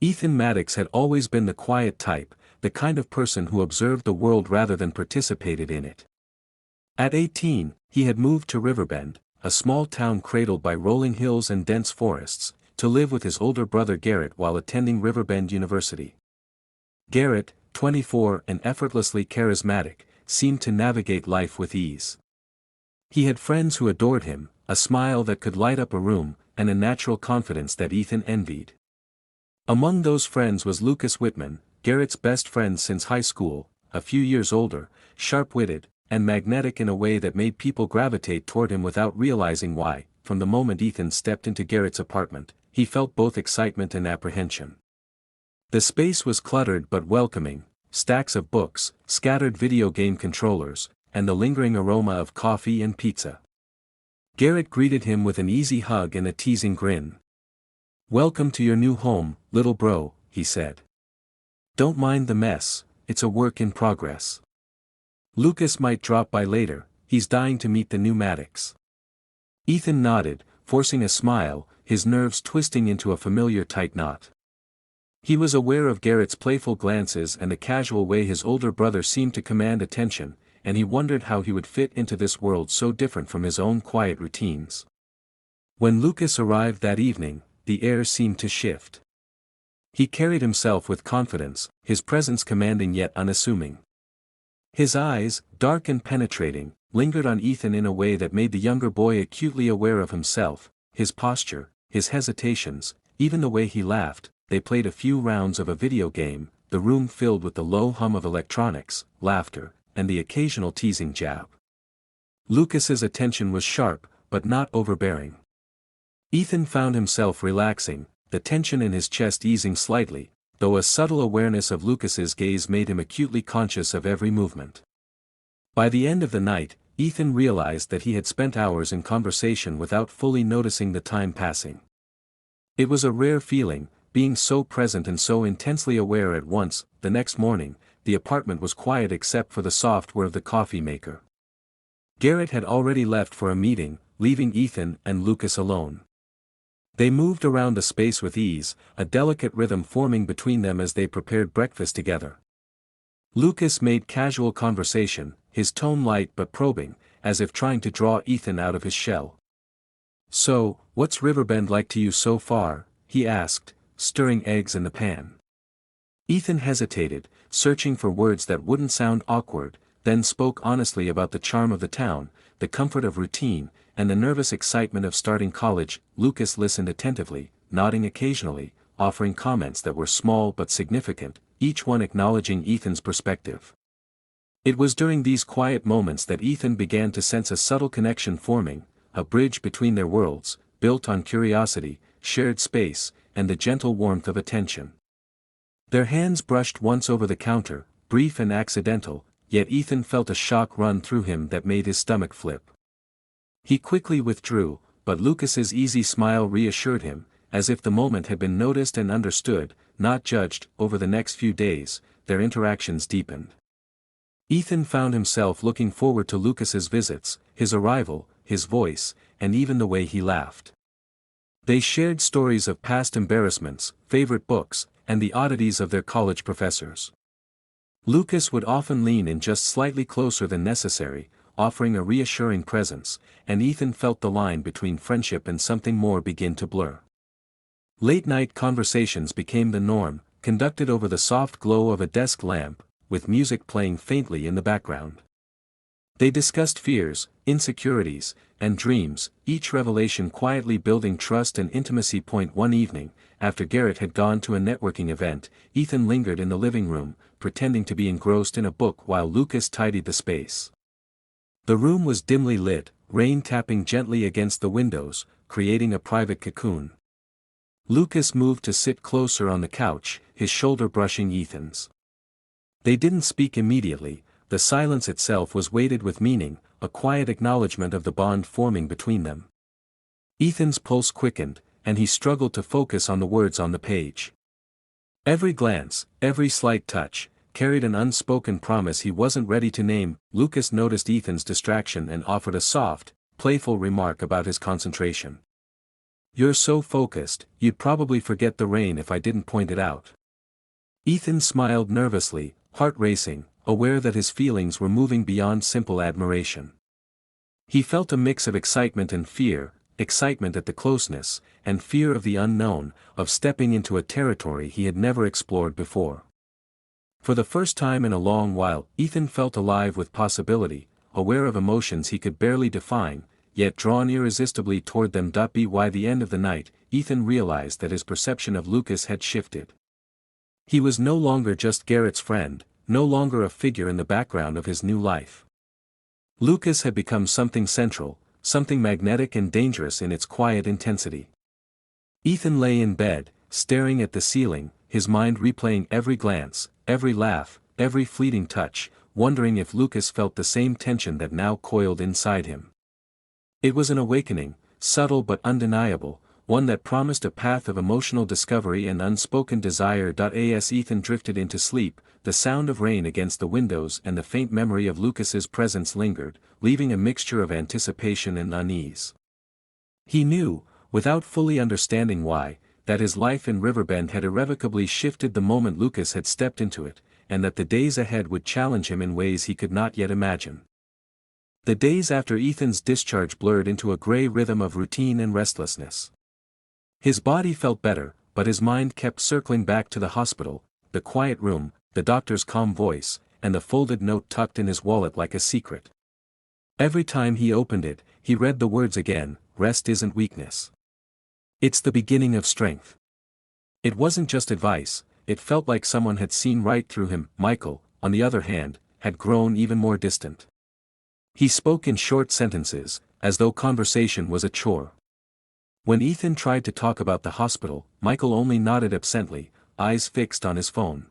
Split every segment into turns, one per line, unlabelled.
Ethan Maddox had always been the quiet type, the kind of person who observed the world rather than participated in it. At 18, he had moved to Riverbend, a small town cradled by rolling hills and dense forests, to live with his older brother Garrett while attending Riverbend University. Garrett, 24 and effortlessly charismatic, seemed to navigate life with ease. He had friends who adored him, a smile that could light up a room, and a natural confidence that Ethan envied. Among those friends was Lucas Whitman, Garrett's best friend since high school, a few years older, sharp-witted, and magnetic in a way that made people gravitate toward him without realizing why. From the moment Ethan stepped into Garrett's apartment, he felt both excitement and apprehension. The space was cluttered but welcoming, stacks of books, scattered video game controllers, and the lingering aroma of coffee and pizza. Garrett greeted him with an easy hug and a teasing grin. "Welcome to your new home, little bro," he said. "Don't mind the mess, it's a work in progress. Lucas might drop by later, he's dying to meet the new Maddox." Ethan nodded, forcing a smile, his nerves twisting into a familiar tight knot. He was aware of Garrett's playful glances and the casual way his older brother seemed to command attention, and he wondered how he would fit into this world so different from his own quiet routines. When Lucas arrived that evening, the air seemed to shift. He carried himself with confidence, his presence commanding yet unassuming. His eyes, dark and penetrating, lingered on Ethan in a way that made the younger boy acutely aware of himself, his posture, his hesitations, even the way he laughed. They played a few rounds of a video game, the room filled with the low hum of electronics, laughter, and the occasional teasing jab. Lucas's attention was sharp, but not overbearing. Ethan found himself relaxing, the tension in his chest easing slightly, though a subtle awareness of Lucas's gaze made him acutely conscious of every movement. By the end of the night, Ethan realized that he had spent hours in conversation without fully noticing the time passing. It was a rare feeling, being so present and so intensely aware at once. The next morning, the apartment was quiet except for the soft whir of the coffee maker. Garrett had already left for a meeting, leaving Ethan and Lucas alone. They moved around the space with ease, a delicate rhythm forming between them as they prepared breakfast together. Lucas made casual conversation, his tone light but probing, as if trying to draw Ethan out of his shell. "So, what's Riverbend like to you so far?" he asked, stirring eggs in the pan. Ethan hesitated, searching for words that wouldn't sound awkward, then spoke honestly about the charm of the town, the comfort of routine, and the nervous excitement of starting college. Lucas listened attentively, nodding occasionally, offering comments that were small but significant, each one acknowledging Ethan's perspective. It was during these quiet moments that Ethan began to sense a subtle connection forming, a bridge between their worlds, built on curiosity, shared space, and the gentle warmth of attention. Their hands brushed once over the counter, brief and accidental, yet Ethan felt a shock run through him that made his stomach flip. He quickly withdrew, but Lucas's easy smile reassured him, as if the moment had been noticed and understood, not judged. Over the next few days, their interactions deepened. Ethan found himself looking forward to Lucas's visits, his arrival, his voice, and even the way he laughed. They shared stories of past embarrassments, favorite books, and the oddities of their college professors. Lucas would often lean in just slightly closer than necessary, offering a reassuring presence, and Ethan felt the line between friendship and something more begin to blur. Late-night conversations became the norm, conducted over the soft glow of a desk lamp, with music playing faintly in the background. They discussed fears, insecurities, and dreams, each revelation quietly building trust and intimacy. One evening, after Garrett had gone to a networking event, Ethan lingered in the living room, pretending to be engrossed in a book while Lucas tidied the space. The room was dimly lit, rain tapping gently against the windows, creating a private cocoon. Lucas moved to sit closer on the couch, his shoulder brushing Ethan's. They didn't speak immediately. The silence itself was weighted with meaning, a quiet acknowledgement of the bond forming between them. Ethan's pulse quickened, and he struggled to focus on the words on the page. Every glance, every slight touch, carried an unspoken promise he wasn't ready to name. Lucas noticed Ethan's distraction and offered a soft, playful remark about his concentration. You're so focused, you'd probably forget the rain if I didn't point it out. Ethan smiled nervously, heart racing, aware that his feelings were moving beyond simple admiration. He felt a mix of excitement and fear, excitement at the closeness, and fear of the unknown, of stepping into a territory he had never explored before. For the first time in a long while, Ethan felt alive with possibility, aware of emotions he could barely define, yet drawn irresistibly toward them. By the end of the night, Ethan realized that his perception of Lucas had shifted. He was no longer just Garrett's friend, no longer a figure in the background of his new life. Lucas had become something central, something magnetic and dangerous in its quiet intensity. Ethan lay in bed, staring at the ceiling, his mind replaying every glance, every laugh, every fleeting touch, wondering if Lucas felt the same tension that now coiled inside him. It was an awakening, subtle but undeniable, one that promised a path of emotional discovery and unspoken desire. As Ethan drifted into sleep, the sound of rain against the windows and the faint memory of Lucas's presence lingered, leaving a mixture of anticipation and unease. He knew, without fully understanding why, that his life in Riverbend had irrevocably shifted the moment Lucas had stepped into it, and that the days ahead would challenge him in ways he could not yet imagine. The days after Ethan's discharge blurred into a gray rhythm of routine and restlessness. His body felt better, but his mind kept circling back to the hospital, the quiet room, the doctor's calm voice, and the folded note tucked in his wallet like a secret. Every time he opened it, he read the words again: "Rest isn't weakness. It's the beginning of strength." It wasn't just advice, it felt like someone had seen right through him. Michael, on the other hand, had grown even more distant. He spoke in short sentences, as though conversation was a chore. When Ethan tried to talk about the hospital, Michael only nodded absently, eyes fixed on his phone.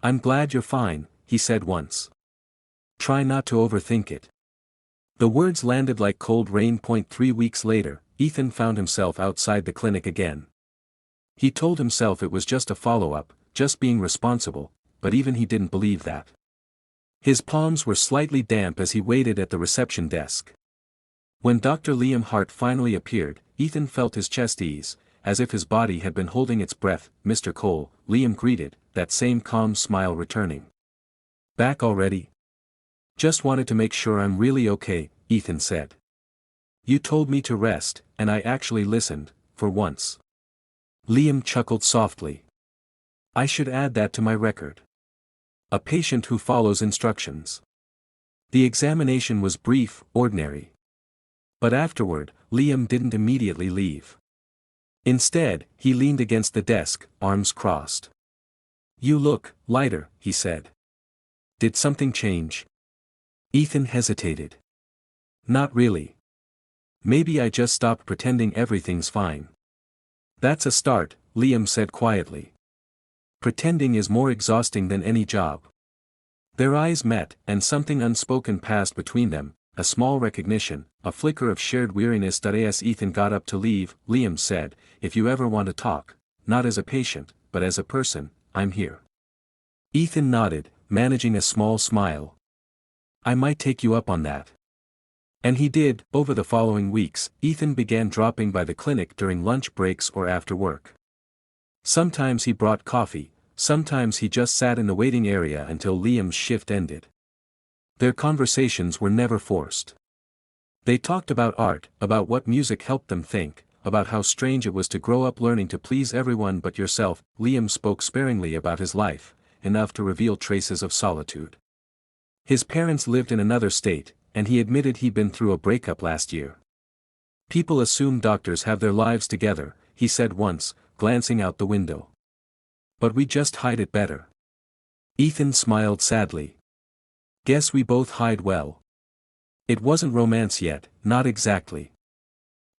"I'm glad you're fine," he said once. "Try not to overthink it." The words landed like cold rain. 3 weeks later, Ethan found himself outside the clinic again. He told himself it was just a follow-up, just being responsible, but even he didn't believe that. His palms were slightly damp as he waited at the reception desk. When Dr. Liam Hart finally appeared, Ethan felt his chest ease, as if his body had been holding its breath. "Mr. Cole," Liam greeted, that same calm smile returning. "Back already?" "Just wanted to make sure I'm really okay," Ethan said. "You told me to rest, and I actually listened, for once." Liam chuckled softly. "I should add that to my record. A patient who follows instructions." The examination was brief, ordinary. But afterward, Liam didn't immediately leave. Instead, he leaned against the desk, arms crossed. "You look lighter," he said. "Did something change?" Ethan hesitated. "Not really. Maybe I just stopped pretending everything's fine." "That's a start," Liam said quietly. "Pretending is more exhausting than any job." Their eyes met, and something unspoken passed between them, a small recognition, a flicker of shared weariness. As Ethan got up to leave, Liam said, "If you ever want to talk, not as a patient, but as a person, I'm here." Ethan nodded, managing a small smile. "I might take you up on that." And he did. Over the following weeks, Ethan began dropping by the clinic during lunch breaks or after work. Sometimes he brought coffee, sometimes he just sat in the waiting area until Liam's shift ended. Their conversations were never forced. They talked about art, about what music helped them think, about how strange it was to grow up learning to please everyone but yourself. Liam spoke sparingly about his life, enough to reveal traces of solitude. His parents lived in another state, and he admitted he'd been through a breakup last year. "People assume doctors have their lives together," he said once, glancing out the window. "But we just hide it better." Ethan smiled sadly. "Guess we both hide well." It wasn't romance yet, not exactly.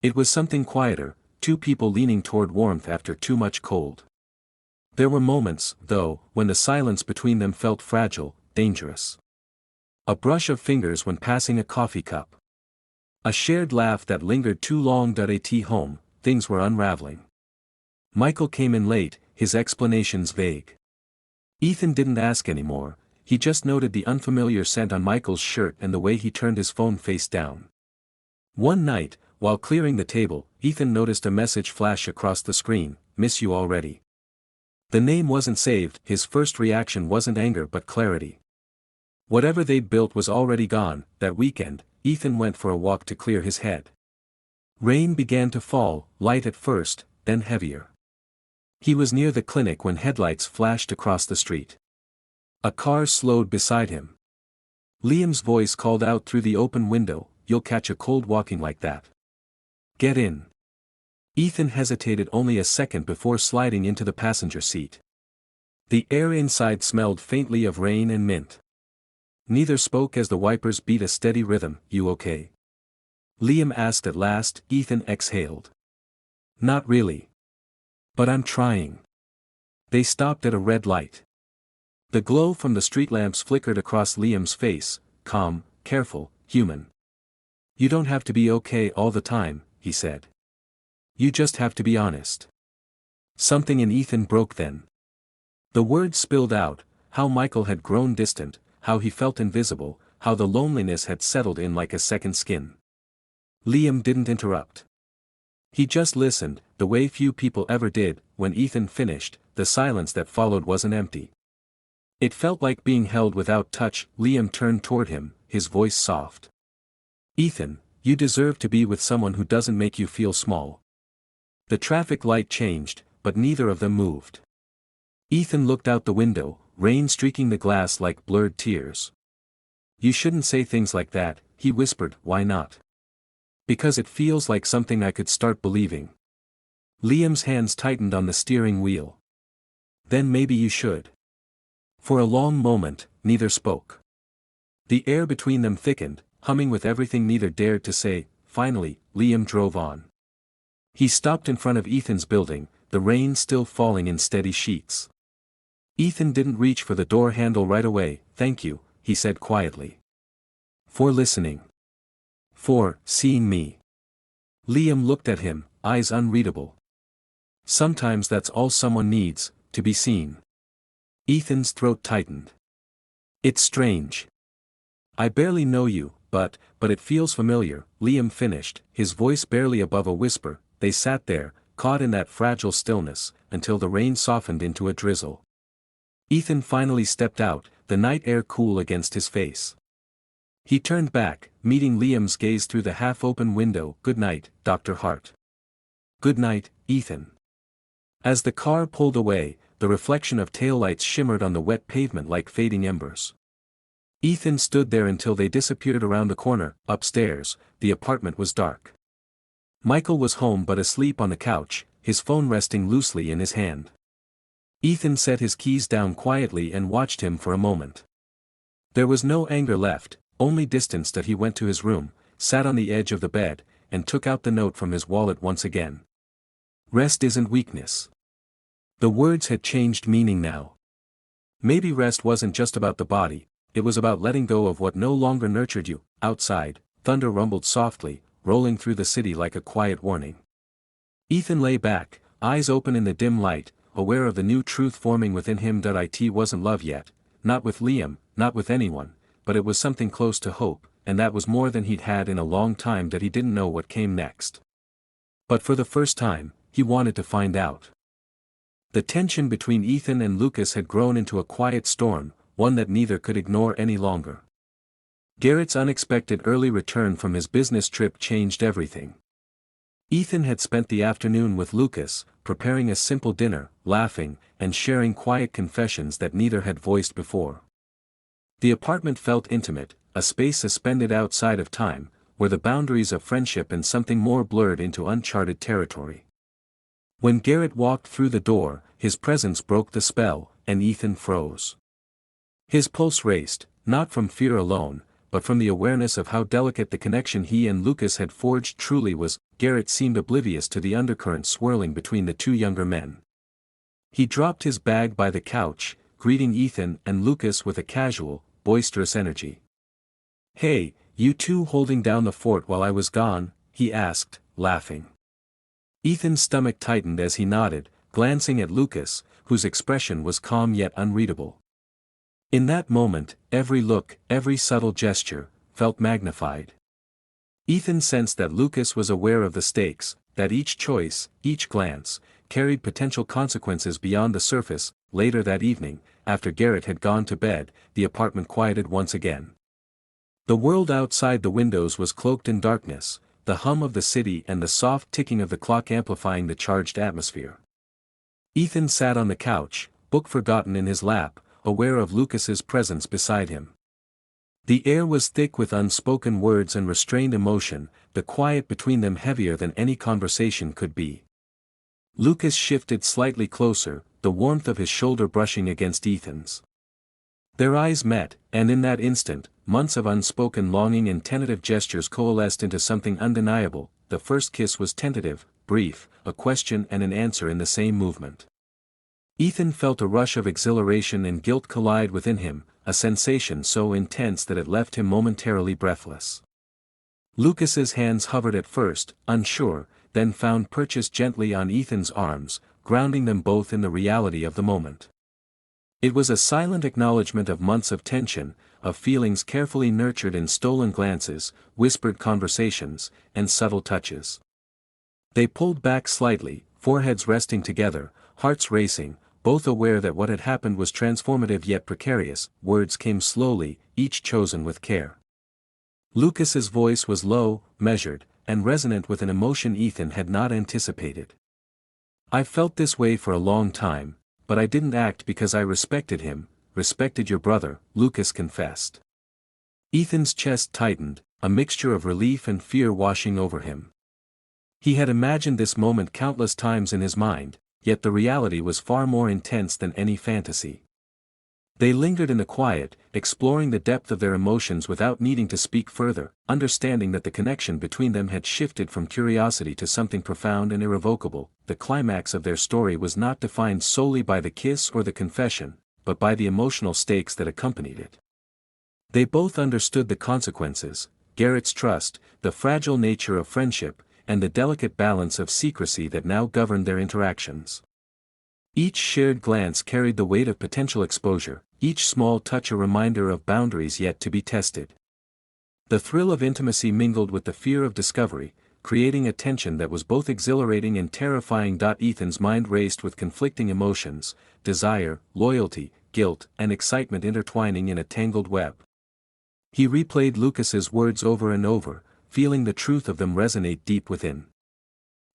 It was something quieter, two people leaning toward warmth after too much cold. There were moments, though, when the silence between them felt fragile, dangerous. A brush of fingers when passing a coffee cup. A shared laugh that lingered too long. At home, things were unraveling. Michael came in late, his explanations vague. Ethan didn't ask anymore, he just noted the unfamiliar scent on Michael's shirt and the way he turned his phone face down. One night, while clearing the table, Ethan noticed a message flash across the screen, "Miss you already." The name wasn't saved. His first reaction wasn't anger but clarity. Whatever they'd built was already gone. That weekend, Ethan went for a walk to clear his head. Rain began to fall, light at first, then heavier. He was near the clinic when headlights flashed across the street. A car slowed beside him. Liam's voice called out through the open window, "You'll catch a cold walking like that. Get in." Ethan hesitated only a second before sliding into the passenger seat. The air inside smelled faintly of rain and mint. Neither spoke as the wipers beat a steady rhythm. "You okay?" Liam asked at last. Ethan exhaled. "Not really. But I'm trying." They stopped at a red light. The glow from the street lamps flickered across Liam's face, calm, careful, human. "You don't have to be okay all the time," he said. "You just have to be honest." Something in Ethan broke then. The words spilled out, how Michael had grown distant, how he felt invisible, how the loneliness had settled in like a second skin. Liam didn't interrupt. He just listened, the way few people ever did. When Ethan finished, the silence that followed wasn't empty. It felt like being held without touch. Liam turned toward him, his voice soft. "Ethan, you deserve to be with someone who doesn't make you feel small." The traffic light changed, but neither of them moved. Ethan looked out the window, rain streaking the glass like blurred tears. "You shouldn't say things like that," he whispered. "Why not?" "Because it feels like something I could start believing." Liam's hands tightened on the steering wheel. "Then maybe you should." For a long moment, neither spoke. The air between them thickened, humming with everything neither dared to say. Finally, Liam drove on. He stopped in front of Ethan's building, the rain still falling in steady sheets. Ethan didn't reach for the door handle right away. "Thank you," he said quietly. "For listening. For seeing me." Liam looked at him, eyes unreadable. "Sometimes that's all someone needs, to be seen." Ethan's throat tightened. "It's strange. I barely know you, but it feels familiar," Liam finished, his voice barely above a whisper. They sat there, caught in that fragile stillness, until the rain softened into a drizzle. Ethan finally stepped out, the night air cool against his face. He turned back, meeting Liam's gaze through the half-open window. "Good night, Dr. Hart." "Good night, Ethan." As the car pulled away, the reflection of taillights shimmered on the wet pavement like fading embers. Ethan stood there until they disappeared around the corner. Upstairs, the apartment was dark. Michael was home but asleep on the couch, his phone resting loosely in his hand. Ethan set his keys down quietly and watched him for a moment. There was no anger left, only distance. That he went to his room, sat on the edge of the bed, and took out the note from his wallet once again. "Rest isn't weakness." The words had changed meaning now. Maybe rest wasn't just about the body, it was about letting go of what no longer nurtured you. Outside, thunder rumbled softly, rolling through the city like a quiet warning. Ethan lay back, eyes open in the dim light, aware of the new truth forming within him. It wasn't love yet, not with Liam, not with anyone, but it was something close to hope, and that was more than he'd had in a long time. That he didn't know what came next. But for the first time, he wanted to find out. The tension between Ethan and Lucas had grown into a quiet storm, one that neither could ignore any longer. Garrett's unexpected early return from his business trip changed everything. Ethan had spent the afternoon with Lucas, preparing a simple dinner, laughing, and sharing quiet confessions that neither had voiced before. The apartment felt intimate, a space suspended outside of time, where the boundaries of friendship and something more blurred into uncharted territory. When Garrett walked through the door, his presence broke the spell, and Ethan froze. His pulse raced, not from fear alone, but from the awareness of how delicate the connection he and Lucas had forged truly was. Garrett seemed oblivious to the undercurrent swirling between the two younger men. He dropped his bag by the couch, greeting Ethan and Lucas with a casual, boisterous energy. "Hey, you two holding down the fort while I was gone?" he asked, laughing. Ethan's stomach tightened as he nodded, glancing at Lucas, whose expression was calm yet unreadable. In that moment, every look, every subtle gesture, felt magnified. Ethan sensed that Lucas was aware of the stakes, that each choice, each glance, carried potential consequences beyond the surface. Later that evening, after Garrett had gone to bed, the apartment quieted once again. The world outside the windows was cloaked in darkness, the hum of the city and the soft ticking of the clock amplifying the charged atmosphere. Ethan sat on the couch, book forgotten in his lap, aware of Lucas's presence beside him. The air was thick with unspoken words and restrained emotion, the quiet between them heavier than any conversation could be. Lucas shifted slightly closer, the warmth of his shoulder brushing against Ethan's. Their eyes met, and in that instant, months of unspoken longing and tentative gestures coalesced into something undeniable. The first kiss was tentative, brief, a question and an answer in the same movement. Ethan felt a rush of exhilaration and guilt collide within him, a sensation so intense that it left him momentarily breathless. Lucas's hands hovered at first, unsure, then found purchase gently on Ethan's arms, grounding them both in the reality of the moment. It was a silent acknowledgement of months of tension, of feelings carefully nurtured in stolen glances, whispered conversations, and subtle touches. They pulled back slightly, foreheads resting together, hearts racing, both aware that what had happened was transformative yet precarious. Words came slowly, each chosen with care. Lucas's voice was low, measured, and resonant with an emotion Ethan had not anticipated. "I've felt this way for a long time, but I didn't act because I respected him, respected your brother," Lucas confessed. Ethan's chest tightened, a mixture of relief and fear washing over him. He had imagined this moment countless times in his mind, yet the reality was far more intense than any fantasy. They lingered in the quiet, exploring the depth of their emotions without needing to speak further, understanding that the connection between them had shifted from curiosity to something profound and irrevocable. The climax of their story was not defined solely by the kiss or the confession, but by the emotional stakes that accompanied it. They both understood the consequences: Garrett's trust, the fragile nature of friendship, and the delicate balance of secrecy that now governed their interactions. Each shared glance carried the weight of potential exposure, each small touch a reminder of boundaries yet to be tested. The thrill of intimacy mingled with the fear of discovery, creating a tension that was both exhilarating and terrifying. Ethan's mind raced with conflicting emotions, desire, loyalty, guilt, and excitement intertwining in a tangled web. He replayed Lucas's words over and over, feeling the truth of them resonate deep within.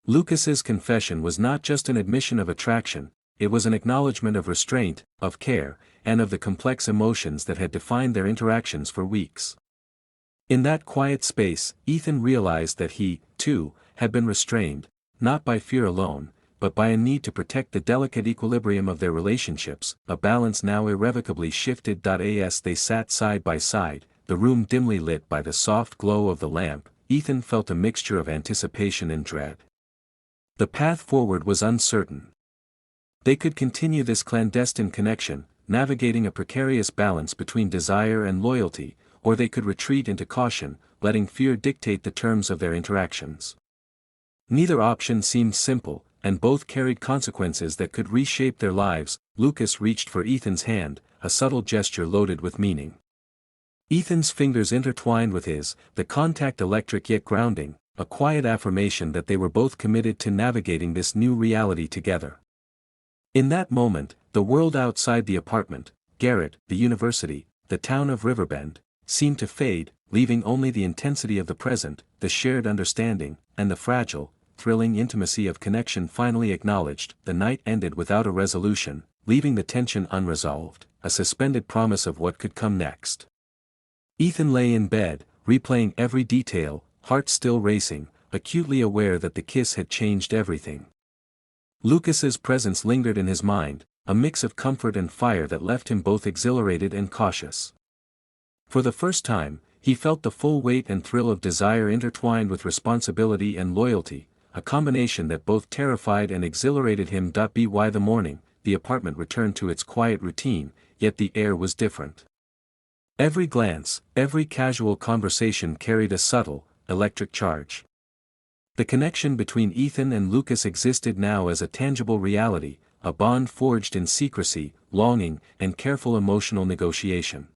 Lucas's confession was not just an admission of attraction, it was an acknowledgement of restraint, of care, and of the complex emotions that had defined their interactions for weeks. In that quiet space, Ethan realized that he, too, had been restrained, not by fear alone, but by a need to protect the delicate equilibrium of their relationships, a balance now irrevocably shifted. As they sat side by side, the room dimly lit by the soft glow of the lamp, Ethan felt a mixture of anticipation and dread. The path forward was uncertain. They could continue this clandestine connection, navigating a precarious balance between desire and loyalty, or they could retreat into caution, letting fear dictate the terms of their interactions. Neither option seemed simple, and both carried consequences that could reshape their lives. Lucas reached for Ethan's hand, a subtle gesture loaded with meaning. Ethan's fingers intertwined with his, the contact electric yet grounding, a quiet affirmation that they were both committed to navigating this new reality together. In that moment, the world outside the apartment, Garrett, the university, the town of Riverbend, seemed to fade, leaving only the intensity of the present, the shared understanding, and the fragile, thrilling intimacy of connection finally acknowledged. The night ended without a resolution, leaving the tension unresolved, a suspended promise of what could come next. Ethan lay in bed, replaying every detail, heart still racing, acutely aware that the kiss had changed everything. Lucas's presence lingered in his mind, a mix of comfort and fire that left him both exhilarated and cautious. For the first time, he felt the full weight and thrill of desire intertwined with responsibility and loyalty, a combination that both terrified and exhilarated him. By the morning, the apartment returned to its quiet routine, yet the air was different. Every glance, every casual conversation carried a subtle, electric charge. The connection between Ethan and Lucas existed now as a tangible reality, a bond forged in secrecy, longing, and careful emotional negotiation.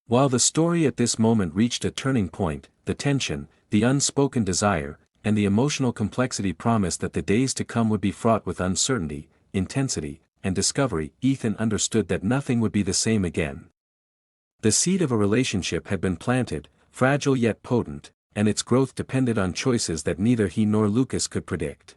While the story at this moment reached a turning point, the tension, the unspoken desire, and the emotional complexity promised that the days to come would be fraught with uncertainty, intensity, and discovery. Ethan understood that nothing would be the same again. The seed of a relationship had been planted, fragile yet potent, and its growth depended on choices that neither he nor Lucas could predict.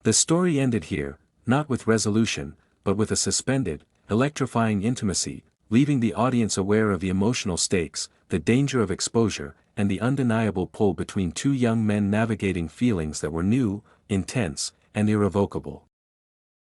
The story ended here, not with resolution, but with a suspended, electrifying intimacy, leaving the audience aware of the emotional stakes, the danger of exposure, and the undeniable pull between two young men navigating feelings that were new, intense, and irrevocable.